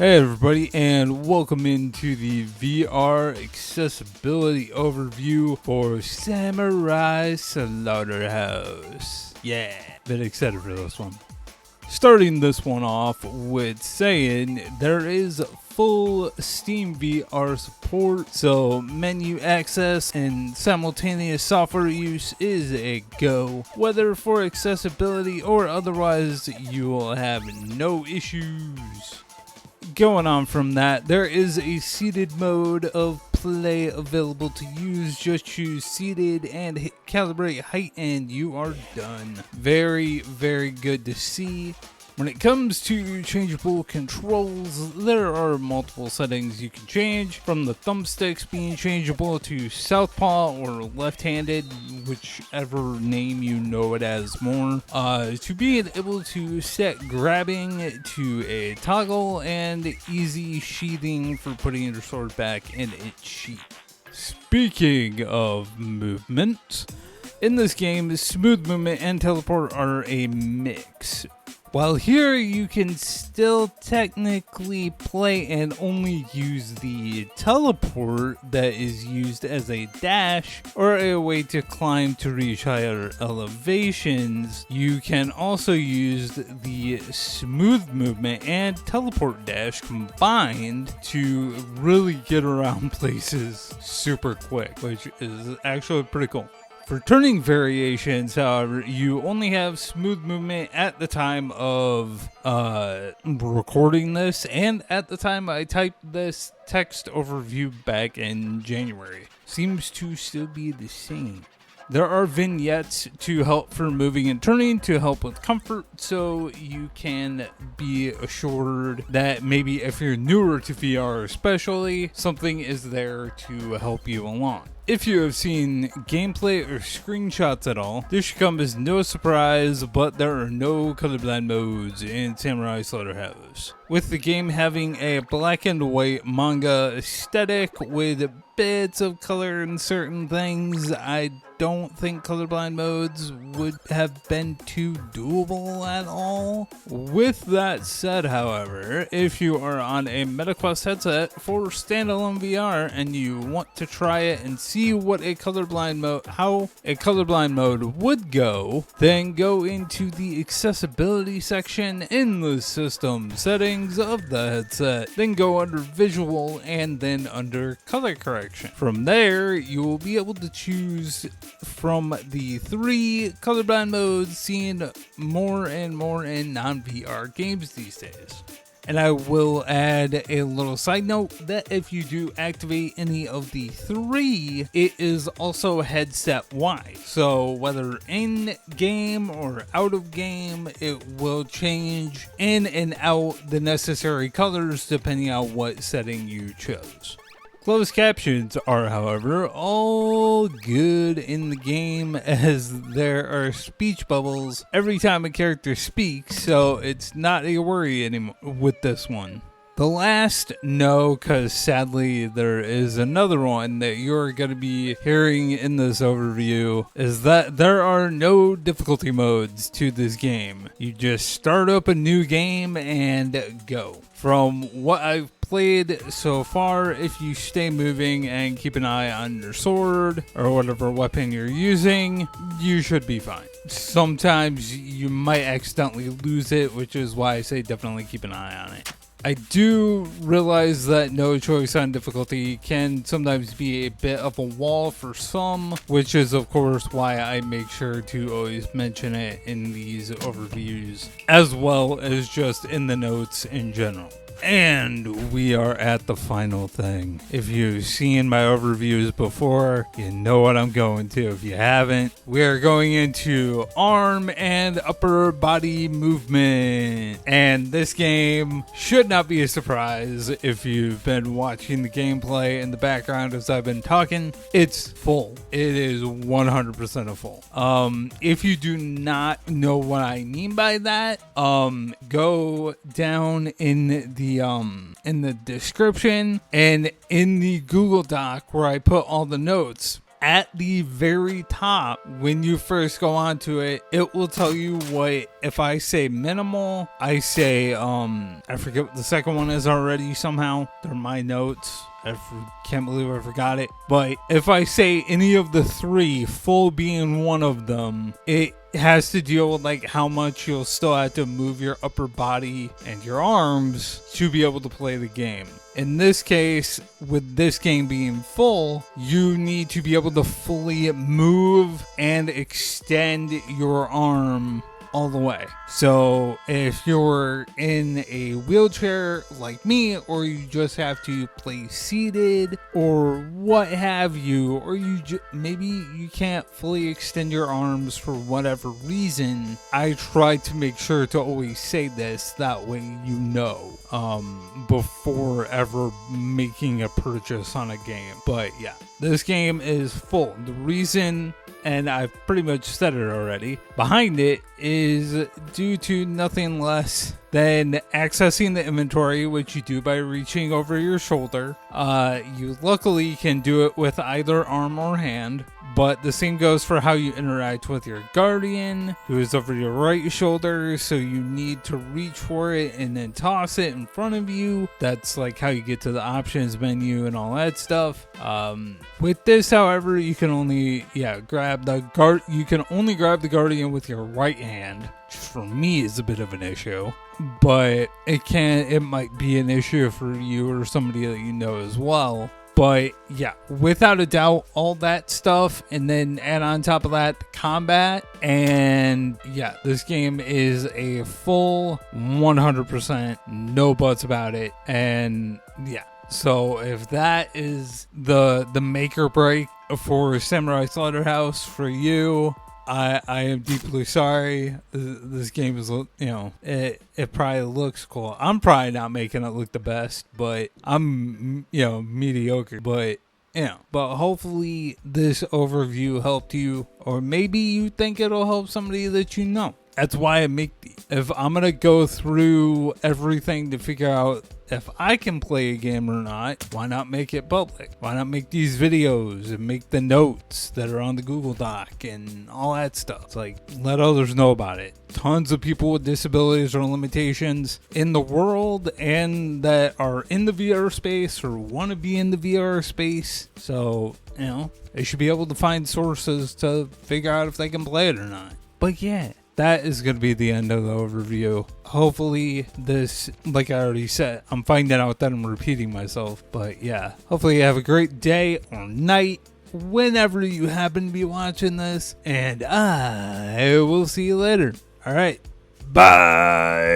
Hey everybody, and welcome into the VR accessibility overview for Samurai Slaughterhouse. Yeah, been excited for this one. Starting this one off with saying there is full Steam VR support, so menu access and simultaneous software use is a go. Whether for accessibility or otherwise, you will have no issues. Going on from that, there is a seated mode of play available to use. Just choose seated and hit calibrate height and you are done. Very, very good to see. When it comes to changeable controls, there are multiple settings you can change, from the thumbsticks being changeable to southpaw or left-handed, whichever name you know it as more, to being able to set grabbing to a toggle and easy sheathing for putting your sword back in its sheath. Speaking of movement, in this game, smooth movement and teleport are a mix. While here you can still technically play and only use the teleport that is used as a dash or a way to climb to reach higher elevations, you can also use the smooth movement and teleport dash combined to really get around places super quick, which is actually pretty cool. For turning variations, however, you only have smooth movement at the time of recording this and at the time I typed this text overview back in January. Seems to still be the same. There are vignettes to help for moving and turning to help with comfort, so you can be assured that maybe if you're newer to VR especially, something is there to help you along. If you have seen gameplay or screenshots at all, this should come as no surprise, but there are no colorblind modes in Samurai Slaughterhouse. With the game having a black and white manga aesthetic with bits of color in certain things, I don't think colorblind modes would have been too doable at all. With that said, however, if you are on a MetaQuest headset for standalone VR and you want to try it and see what a colorblind mode, how a colorblind mode would go, then go into the accessibility section in the system settings of the headset, then go under visual and then under color correction. From there, you will be able to choose from the 3 colorblind modes seen more and more in non-VR games these days. And I will add a little side note that if you do activate any of the 3, it is also headset wide. So whether in game or out of game, it will change in and out the necessary colors depending on what setting you chose. Closed captions are, however, all good in the game as there are speech bubbles every time a character speaks, so it's not a worry anymore with this one. The last no, because sadly there is another one that you're going to be hearing in this overview, is that there are no difficulty modes to this game. You just start up a new game and go. From what I've played so far, if you stay moving and keep an eye on your sword or whatever weapon you're using, you should be fine. Sometimes you might accidentally lose it, which is why I say definitely keep an eye on it. I do realize that no choice on difficulty can sometimes be a bit of a wall for some, which is of course why I make sure to always mention it in these overviews, as well as just in the notes in general. And we are at the final thing. If you've seen my overviews before, you know what I'm going to. If you haven't, we are going into arm and upper body movement. And this game should not be a surprise if you've been watching the gameplay in the background as I've been talking. It's full. It is 100% a full. If you do not know what I mean by that, go down in the description and in the Google Doc where I put all the notes. at the very top, when you first go onto it, it will tell you what, if I say minimal, I say, I forget what the second one is already somehow. They're my notes. Can't believe I forgot it. But if I say any of the three, full being one of them, it has to deal with like how much you'll still have to move your upper body and your arms to be able to play the game. In this case, with this game being full, you need to be able to fully move and extend your arm all the way. So if you're in a wheelchair like me, or you just have to play seated or what have you, or maybe you can't fully extend your arms for whatever reason, I try to make sure to always say this, that way you know before ever making a purchase on a game. But yeah, this game is full. The reason, and I've pretty much said it already, behind it is due to nothing less than accessing the inventory, which you do by reaching over your shoulder. You luckily can do it with either arm or hand, but the same goes for how you interact with your guardian, who is over your right shoulder, so you need to reach for it and then toss it in front of you. That's like how you get to the options menu and all that stuff. With this, however, you can only grab the guardian with your right hand, which for me is a bit of an issue. But it might be an issue for you or somebody that you know as well. But yeah, without a doubt, all that stuff, and then add on top of that the combat, and yeah, this game is a full 100%, no buts about it. And yeah, so if that is the make or break for Samurai Slaughterhouse for you, I am deeply sorry. This game is, it probably looks cool. I'm probably not making it look the best, but I'm, mediocre. But, but hopefully this overview helped you, or maybe you think it'll help somebody that you know. That's why I make if I'm going to go through everything to figure out if I can play a game or not, why not make it public? Why not make these videos and make the notes that are on the Google Doc and all that stuff? It's like, let others know about it. Tons of people with disabilities or limitations in the world and that are in the VR space or want to be in the VR space. So, they should be able to find sources to figure out if they can play it or not. But yeah, that is going to be the end of the overview. Hopefully this, like I already said, I'm finding out that I'm repeating myself. But yeah, hopefully you have a great day or night whenever you happen to be watching this. And I will see you later. All right. Bye.